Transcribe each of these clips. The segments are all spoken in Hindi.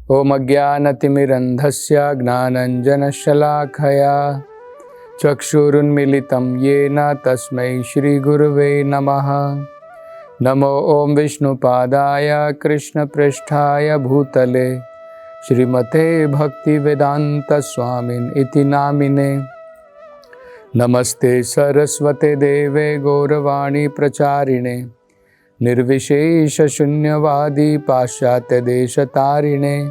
ओम अज्ञानतिमिरन्धस्य ज्ञानाञ्जनशलाखया चक्षुरुन्मीलितं येन तस्मै श्रीगुरुवे नमः। नमो ओम विष्णुपादाय कृष्णपृष्ठाय भूतले श्रीमते भक्तिवेदान्तस्वामिन् इति नामिने। नमस्ते सरस्वते देवे गौरवाणी प्रचारिणे निर्विशेष शून्यवादी पाश्चात्य देशतारिणे।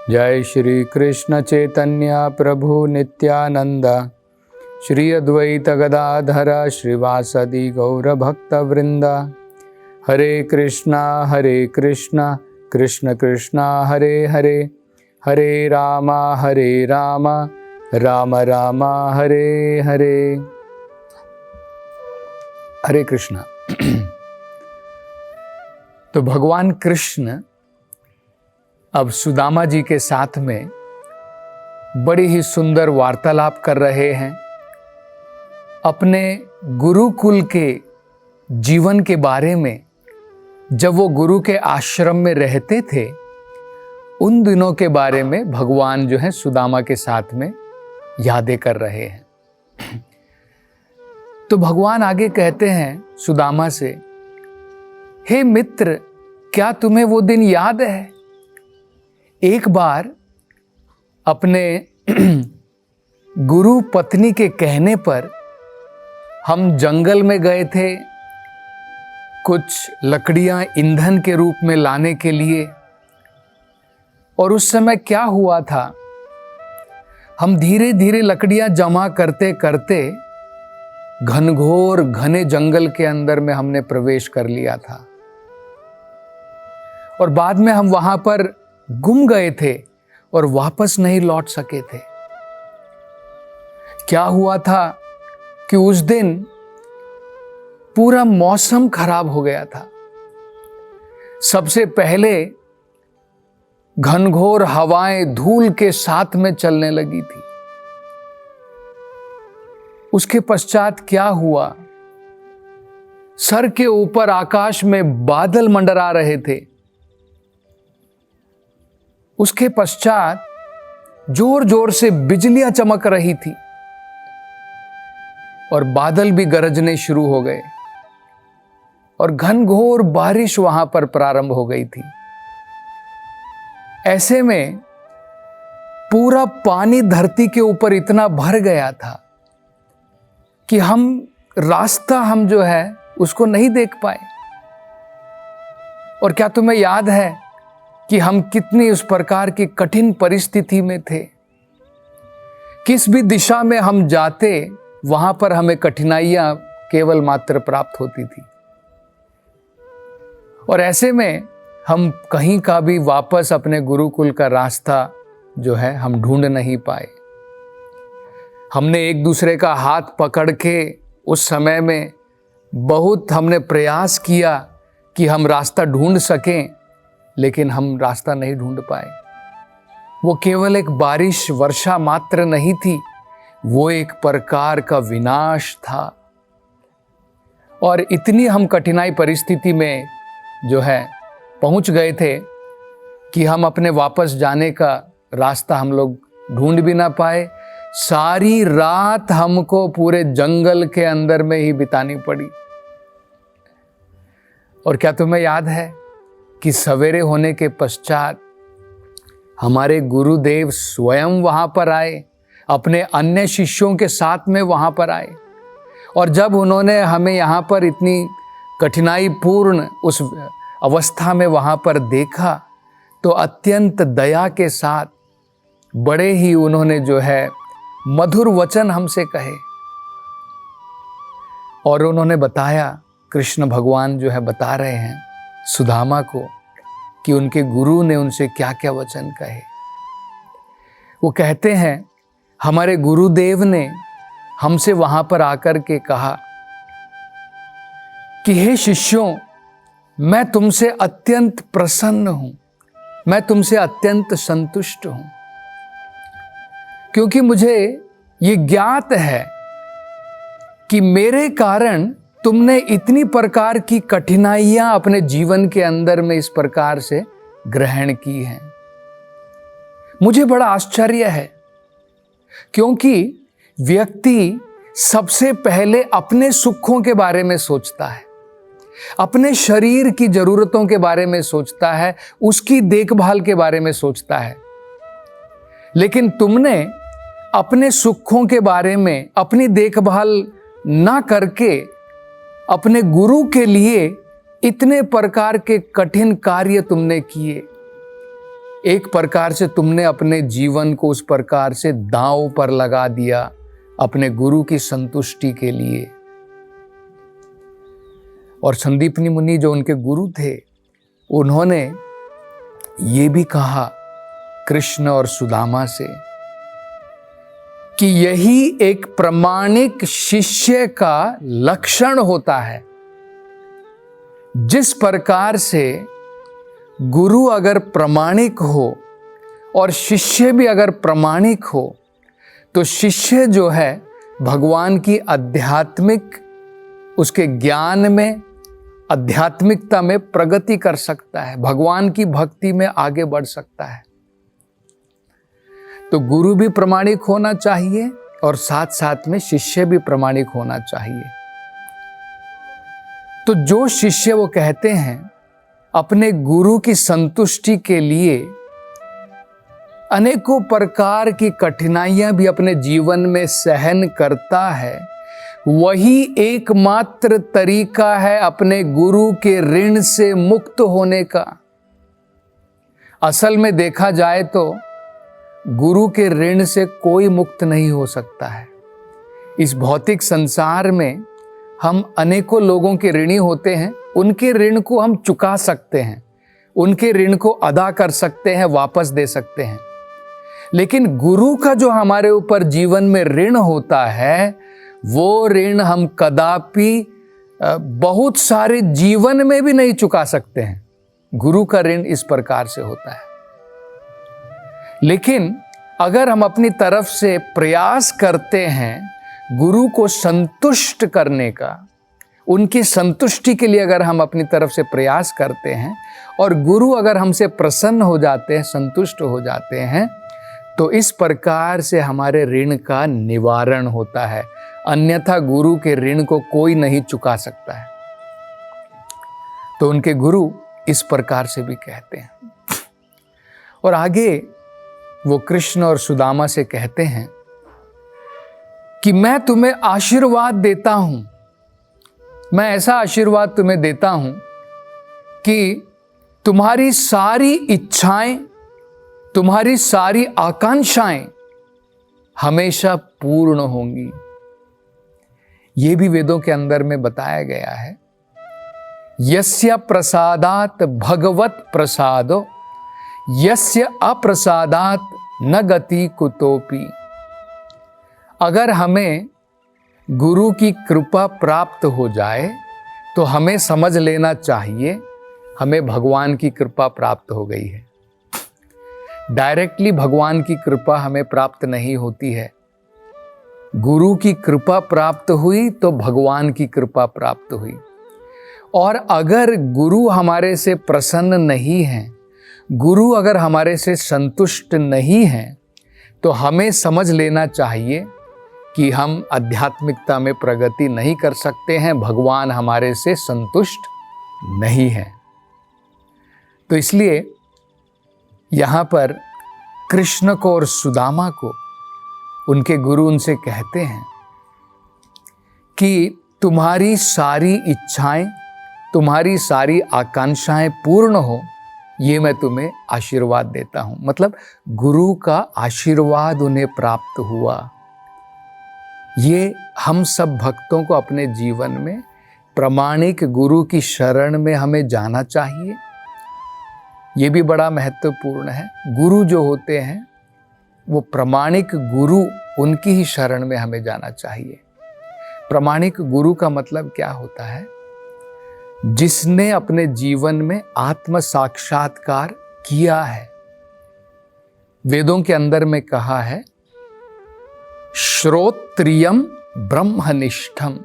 जय श्री कृष्ण चैतन्य प्रभु नित्यानंद श्री अद्वैत गदाधर श्रीवासदि गौर भक्त वृंद। हरे कृष्णा कृष्ण कृष्णा हरे हरे, हरे राम राम राम हरे हरे। हरे कृष्णा। तो भगवान कृष्ण अब सुदामा जी के साथ में बड़ी ही सुंदर वार्तालाप कर रहे हैं अपने गुरुकुल के जीवन के बारे में। जब वो गुरु के आश्रम में रहते थे उन दिनों के बारे में भगवान जो है सुदामा के साथ में यादें कर रहे हैं। तो भगवान आगे कहते हैं सुदामा से, हे मित्र, क्या तुम्हें वो दिन याद है? एक बार अपने गुरु पत्नी के कहने पर हम जंगल में गए थे कुछ लकड़ियां ईंधन के रूप में लाने के लिए। और उस समय क्या हुआ था, हम धीरे धीरे लकड़ियां जमा करते करते घनघोर घने जंगल के अंदर में हमने प्रवेश कर लिया था और बाद में हम वहां पर गुम गए थे और वापस नहीं लौट सके थे। क्या हुआ था कि उस दिन पूरा मौसम खराब हो गया था। सबसे पहले घनघोर हवाएं धूल के साथ में चलने लगी थी। उसके पश्चात क्या हुआ, सर के ऊपर आकाश में बादल मंडरा रहे थे। उसके पश्चात जोर जोर से बिजलियां चमक रही थी और बादल भी गरजने शुरू हो गए और घनघोर बारिश वहां पर प्रारंभ हो गई थी। ऐसे में पूरा पानी धरती के ऊपर इतना भर गया था कि रास्ता हम जो है उसको नहीं देख पाए। और क्या तुम्हें याद है कि हम कितनी उस प्रकार की कठिन परिस्थिति में थे? किस भी दिशा में हम जाते वहां पर हमें कठिनाइयां केवल मात्र प्राप्त होती थी। और ऐसे में हम कहीं का भी वापस अपने गुरुकुल का रास्ता जो है हम ढूंढ नहीं पाए। हमने एक दूसरे का हाथ पकड़ के उस समय में बहुत हमने प्रयास किया कि हम रास्ता ढूंढ सकें, लेकिन हम रास्ता नहीं ढूंढ पाए। वो केवल एक बारिश वर्षा मात्र नहीं थी, वो एक प्रकार का विनाश था। और इतनी हम कठिनाई परिस्थिति में जो है पहुंच गए थे कि हम अपने वापस जाने का रास्ता हम लोग ढूंढ भी ना पाए। सारी रात हमको पूरे जंगल के अंदर में ही बितानी पड़ी। और क्या तुम्हें याद है कि सवेरे होने के पश्चात हमारे गुरुदेव स्वयं वहां पर आए, अपने अन्य शिष्यों के साथ में वहां पर आए। और जब उन्होंने हमें यहाँ पर इतनी कठिनाई पूर्ण उस अवस्था में वहां पर देखा तो अत्यंत दया के साथ बड़े ही उन्होंने जो है मधुर वचन हमसे कहे और उन्होंने बताया, कृष्ण भगवान जो है बता रहे हैं सुदामा को कि उनके गुरु ने उनसे क्या क्या वचन कहे। वो कहते हैं, हमारे गुरुदेव ने हमसे वहां पर आकर के कहा कि हे शिष्यों, मैं तुमसे अत्यंत प्रसन्न हूं, मैं तुमसे अत्यंत संतुष्ट हूं, क्योंकि मुझे ये ज्ञात है कि मेरे कारण तुमने इतनी प्रकार की कठिनाइयां अपने जीवन के अंदर में इस प्रकार से ग्रहण की हैं। मुझे बड़ा आश्चर्य है, क्योंकि व्यक्ति सबसे पहले अपने सुखों के बारे में सोचता है, अपने शरीर की जरूरतों के बारे में सोचता है, उसकी देखभाल के बारे में सोचता है। लेकिन तुमने अपने सुखों के बारे में अपनी देखभाल ना करके अपने गुरु के लिए इतने प्रकार के कठिन कार्य तुमने किए। एक प्रकार से तुमने अपने जीवन को उस प्रकार से दांव पर लगा दिया अपने गुरु की संतुष्टि के लिए। और संदीपनी मुनि जो उनके गुरु थे, उन्होंने ये भी कहा कृष्ण और सुदामा से कि यही एक प्रामाणिक शिष्य का लक्षण होता है। जिस प्रकार से गुरु अगर प्रामाणिक हो और शिष्य भी अगर प्रामाणिक हो, तो शिष्य जो है भगवान की आध्यात्मिक उसके ज्ञान में, आध्यात्मिकता में प्रगति कर सकता है, भगवान की भक्ति में आगे बढ़ सकता है। तो गुरु भी प्रामाणिक होना चाहिए और साथ साथ में शिष्य भी प्रामाणिक होना चाहिए। तो जो शिष्य वो कहते हैं अपने गुरु की संतुष्टि के लिए अनेकों प्रकार की कठिनाइयां भी अपने जीवन में सहन करता है, वही एकमात्र तरीका है अपने गुरु के ऋण से मुक्त होने का। असल में देखा जाए तो गुरु के ऋण से कोई मुक्त नहीं हो सकता है। इस भौतिक संसार में हम अनेकों लोगों के ऋणी होते हैं, उनके ऋण को हम चुका सकते हैं, उनके ऋण को अदा कर सकते हैं, वापस दे सकते हैं। लेकिन गुरु का जो हमारे ऊपर जीवन में ऋण होता है, वो ऋण हम कदापि बहुत सारे जीवन में भी नहीं चुका सकते हैं। गुरु का ऋण इस प्रकार से होता है। लेकिन अगर हम अपनी तरफ से प्रयास करते हैं गुरु को संतुष्ट करने का, उनकी संतुष्टि के लिए अगर हम अपनी तरफ से प्रयास करते हैं और गुरु अगर हमसे प्रसन्न हो जाते हैं, संतुष्ट हो जाते हैं, तो इस प्रकार से हमारे ऋण का निवारण होता है। अन्यथा गुरु के ऋण को कोई नहीं चुका सकता है। तो उनके गुरु इस प्रकार से भी कहते हैं। और आगे वो कृष्ण और सुदामा से कहते हैं कि मैं तुम्हें आशीर्वाद देता हूं, मैं ऐसा आशीर्वाद तुम्हें देता हूं कि तुम्हारी सारी इच्छाएं, तुम्हारी सारी आकांक्षाएं हमेशा पूर्ण होंगी। ये भी वेदों के अंदर में बताया गया है, यस्य प्रसादात भगवत प्रसादो यस्य अप्रसादात न गति कुतोपि। अगर हमें गुरु की कृपा प्राप्त हो जाए तो हमें समझ लेना चाहिए हमें भगवान की कृपा प्राप्त हो गई है। डायरेक्टली भगवान की कृपा हमें प्राप्त नहीं होती है। गुरु की कृपा प्राप्त हुई तो भगवान की कृपा प्राप्त हुई। और अगर गुरु हमारे से प्रसन्न नहीं है, गुरु अगर हमारे से संतुष्ट नहीं हैं, तो हमें समझ लेना चाहिए कि हम आध्यात्मिकता में प्रगति नहीं कर सकते हैं, भगवान हमारे से संतुष्ट नहीं है। तो इसलिए यहाँ पर कृष्ण को और सुदामा को उनके गुरु उनसे कहते हैं कि तुम्हारी सारी इच्छाएं, तुम्हारी सारी आकांक्षाएं पूर्ण हो, ये मैं तुम्हें आशीर्वाद देता हूं। मतलब गुरु का आशीर्वाद उन्हें प्राप्त हुआ। ये हम सब भक्तों को अपने जीवन में प्रामाणिक गुरु की शरण में हमें जाना चाहिए। ये भी बड़ा महत्वपूर्ण है। गुरु जो होते हैं वो प्रामाणिक गुरु, उनकी ही शरण में हमें जाना चाहिए। प्रामाणिक गुरु का मतलब क्या होता है? जिसने अपने जीवन में आत्म साक्षात्कार किया है। वेदों के अंदर में कहा है श्रोत्रियम ब्रह्मनिष्ठम।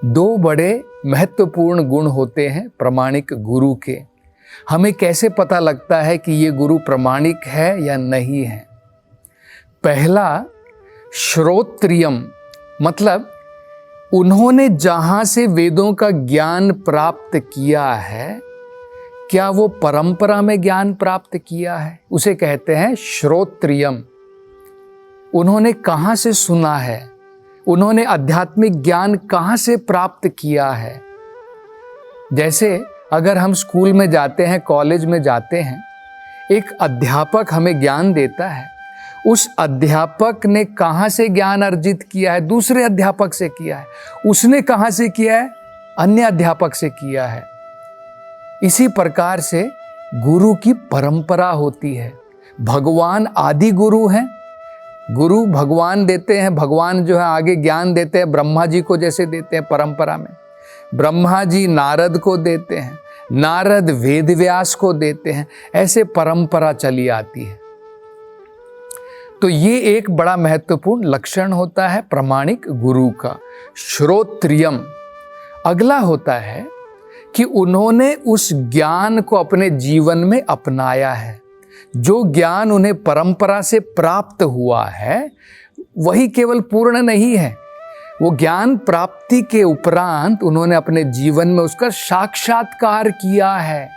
दो बड़े महत्वपूर्ण गुण होते हैं प्रामाणिक गुरु के। हमें कैसे पता लगता है कि ये गुरु प्रामाणिक है या नहीं है? पहला, श्रोत्रियम, मतलब उन्होंने जहां से वेदों का ज्ञान प्राप्त किया है, क्या वो परंपरा में ज्ञान प्राप्त किया है? उसे कहते हैं श्रोत्रियम। उन्होंने कहां से सुना है, उन्होंने आध्यात्मिक ज्ञान कहां से प्राप्त किया है। जैसे अगर हम स्कूल में जाते हैं, कॉलेज में जाते हैं, एक अध्यापक हमें ज्ञान देता है, उस अध्यापक ने कहां से ज्ञान अर्जित किया है? दूसरे अध्यापक से किया है। उसने कहां से किया है? अन्य अध्यापक से किया है। इसी प्रकार से गुरु की परंपरा होती है। भगवान आदि गुरु हैं। गुरु भगवान देते हैं, भगवान जो है आगे ज्ञान देते हैं, ब्रह्मा जी को जैसे देते हैं परंपरा में, ब्रह्मा जी नारद को देते हैं, नारद वेद व्यास को देते हैं, ऐसे परंपरा चली आती है। तो ये एक बड़ा महत्वपूर्ण लक्षण होता है प्रामाणिक गुरु का, श्रोत्रियम। अगला होता है कि उन्होंने उस ज्ञान को अपने जीवन में अपनाया है। जो ज्ञान उन्हें परंपरा से प्राप्त हुआ है वही केवल पूर्ण नहीं है, वो ज्ञान प्राप्ति के उपरांत उन्होंने अपने जीवन में उसका साक्षात्कार किया है।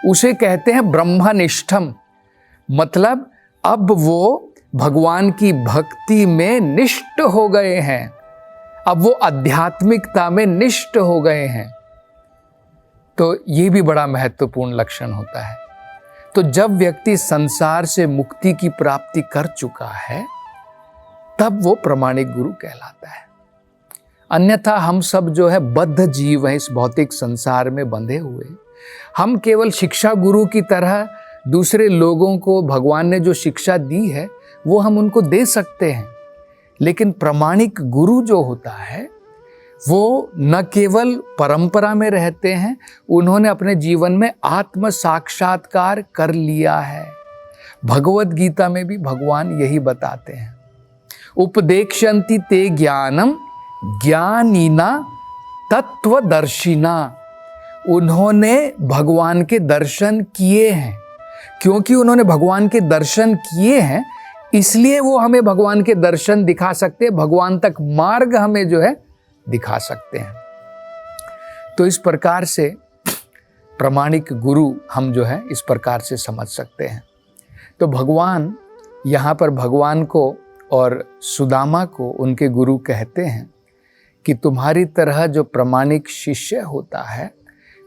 उसे कहते हैं ब्रह्मनिष्ठम। मतलब अब वो भगवान की भक्ति में निष्ठ हो गए हैं, अब वो आध्यात्मिकता में निष्ठ हो गए हैं। तो ये भी बड़ा महत्वपूर्ण लक्षण होता है। तो जब व्यक्ति संसार से मुक्ति की प्राप्ति कर चुका है तब वो प्रामाणिक गुरु कहलाता है। अन्यथा हम सब जो है बद्ध जीव हैं, इस भौतिक संसार में बंधे हुए। हम केवल शिक्षा गुरु की तरह दूसरे लोगों को भगवान ने जो शिक्षा दी है वो हम उनको दे सकते हैं, लेकिन प्रामाणिक गुरु जो होता है वो न केवल परंपरा में रहते हैं, उन्होंने अपने जीवन में आत्म साक्षात्कार कर लिया है। भगवत गीता में भी भगवान यही बताते हैं, उपदेक्षन्ति ते ज्ञानम ज्ञानीना तत्वदर्शिना। उन्होंने भगवान के दर्शन किए हैं। क्योंकि उन्होंने भगवान के दर्शन किए हैं इसलिए वो हमें भगवान के दर्शन दिखा सकते हैं, भगवान तक मार्ग हमें जो है दिखा सकते हैं। तो इस प्रकार से प्रामाणिक गुरु हम जो है इस प्रकार से समझ सकते हैं। तो भगवान यहाँ पर भगवान को और सुदामा को उनके गुरु कहते हैं कि तुम्हारी तरह जो प्रामाणिक शिष्य होता है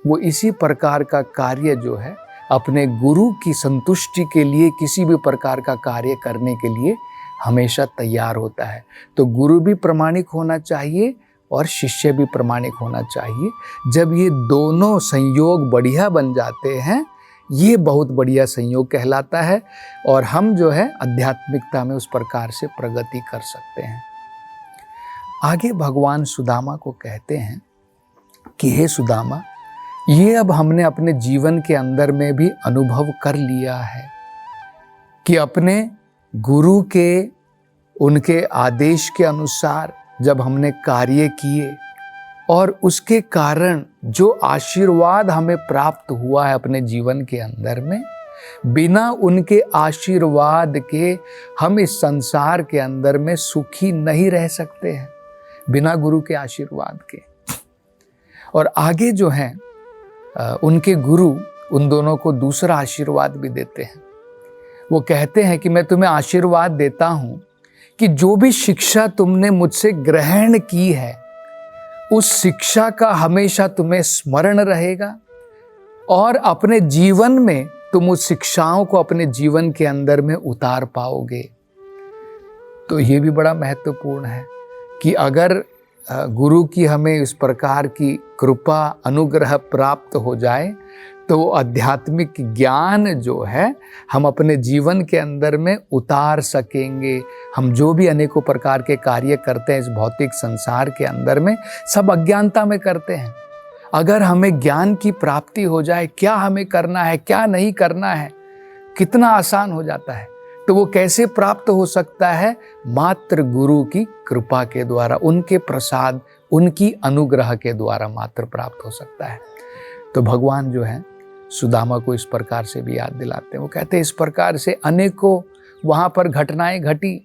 वो इसी प्रकार का कार्य जो है अपने गुरु की संतुष्टि के लिए, किसी भी प्रकार का कार्य करने के लिए हमेशा तैयार होता है। तो गुरु भी प्रामाणिक होना चाहिए और शिष्य भी प्रामाणिक होना चाहिए। जब ये दोनों संयोग बढ़िया बन जाते हैं, ये बहुत बढ़िया संयोग कहलाता है और हम जो है आध्यात्मिकता में उस प्रकार से प्रगति कर सकते हैं। आगे भगवान सुदामा को कहते हैं कि हे सुदामा, ये अब हमने अपने जीवन के अंदर में भी अनुभव कर लिया है कि अपने गुरु के, उनके आदेश के अनुसार जब हमने कार्य किए और उसके कारण जो आशीर्वाद हमें प्राप्त हुआ है अपने जीवन के अंदर में, बिना उनके आशीर्वाद के हम इस संसार के अंदर में सुखी नहीं रह सकते हैं, बिना गुरु के आशीर्वाद के। और आगे जो हैं उनके गुरु उन दोनों को दूसरा आशीर्वाद भी देते हैं। वो कहते हैं कि मैं तुम्हें आशीर्वाद देता हूं कि जो भी शिक्षा तुमने मुझसे ग्रहण की है उस शिक्षा का हमेशा तुम्हें स्मरण रहेगा और अपने जीवन में तुम उस शिक्षाओं को अपने जीवन के अंदर में उतार पाओगे। तो ये भी बड़ा महत्वपूर्ण है कि अगर गुरु की हमें इस प्रकार की कृपा अनुग्रह प्राप्त हो जाए तो आध्यात्मिक ज्ञान जो है हम अपने जीवन के अंदर में उतार सकेंगे। हम जो भी अनेकों प्रकार के कार्य करते हैं इस भौतिक संसार के अंदर में, सब अज्ञानता में करते हैं। अगर हमें ज्ञान की प्राप्ति हो जाए, क्या हमें करना है क्या नहीं करना है, कितना आसान हो जाता है। तो वो कैसे प्राप्त हो सकता है? मात्र गुरु की कृपा के द्वारा, उनके प्रसाद, उनकी अनुग्रह के द्वारा मात्र प्राप्त हो सकता है। तो भगवान जो है सुदामा को इस प्रकार से भी याद दिलाते हैं। वो कहते हैं इस प्रकार से अनेकों वहाँ पर घटनाएं घटी।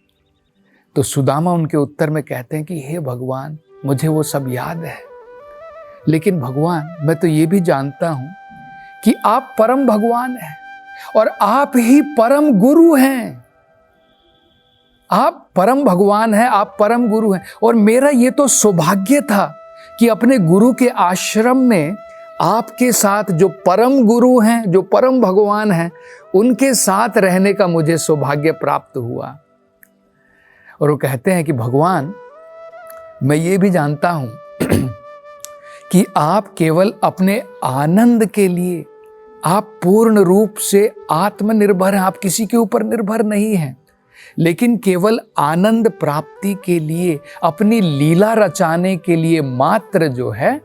तो सुदामा उनके उत्तर में कहते हैं कि हे भगवान, मुझे वो सब याद है, लेकिन भगवान मैं तो ये भी जानता हूँ कि आप परम भगवान हैं और आप ही परम गुरु हैं। आप परम भगवान हैं, आप परम गुरु हैं, और मेरा ये तो सौभाग्य था कि अपने गुरु के आश्रम में आपके साथ जो परम गुरु हैं, जो परम भगवान हैं, उनके साथ रहने का मुझे सौभाग्य प्राप्त हुआ। और वो कहते हैं कि भगवान मैं ये भी जानता हूं कि आप केवल अपने आनंद के लिए, आप पूर्ण रूप से आत्मनिर्भर हैं, आप किसी के ऊपर निर्भर नहीं हैं, लेकिन केवल आनंद प्राप्ति के लिए, अपनी लीला रचाने के लिए मात्र जो है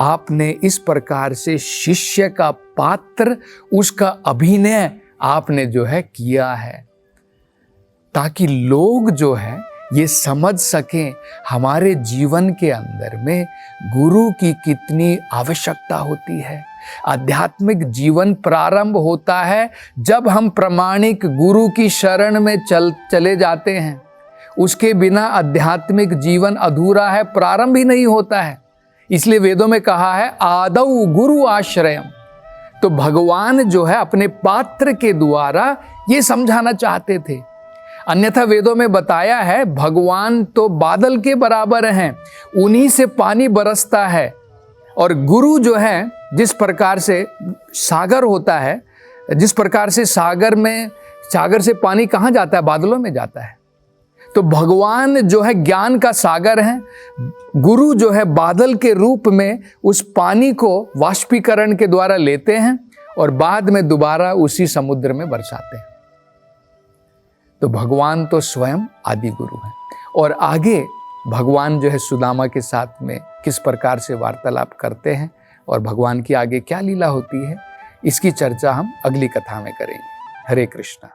आपने इस प्रकार से शिष्य का पात्र, उसका अभिनय आपने जो है किया है, ताकि लोग जो है ये समझ सकें हमारे जीवन के अंदर में गुरु की कितनी आवश्यकता होती है। आध्यात्मिक जीवन प्रारंभ होता है जब हम प्रामाणिक गुरु की शरण में चले जाते हैं। उसके बिना आध्यात्मिक जीवन अधूरा है, प्रारंभ ही नहीं होता है। इसलिए वेदों में कहा है आदौ गुरु आश्रयम। तो भगवान जो है अपने पात्र के द्वारा ये समझाना चाहते थे। अन्यथा वेदों में बताया है भगवान तो बादल के बराबर हैं, उन्हीं से पानी बरसता है, और गुरु जो है जिस प्रकार से सागर होता है, जिस प्रकार से सागर से पानी कहाँ जाता है, बादलों में जाता है। तो भगवान जो है ज्ञान का सागर है, गुरु जो है बादल के रूप में उस पानी को वाष्पीकरण के द्वारा लेते हैं और बाद में दोबारा उसी समुद्र में बरसाते हैं। तो भगवान तो स्वयं आदि गुरु हैं। और आगे भगवान जो है सुदामा के साथ में किस प्रकार से वार्तालाप करते हैं और भगवान की आगे क्या लीला होती है, इसकी चर्चा हम अगली कथा में करेंगे। हरे कृष्णा।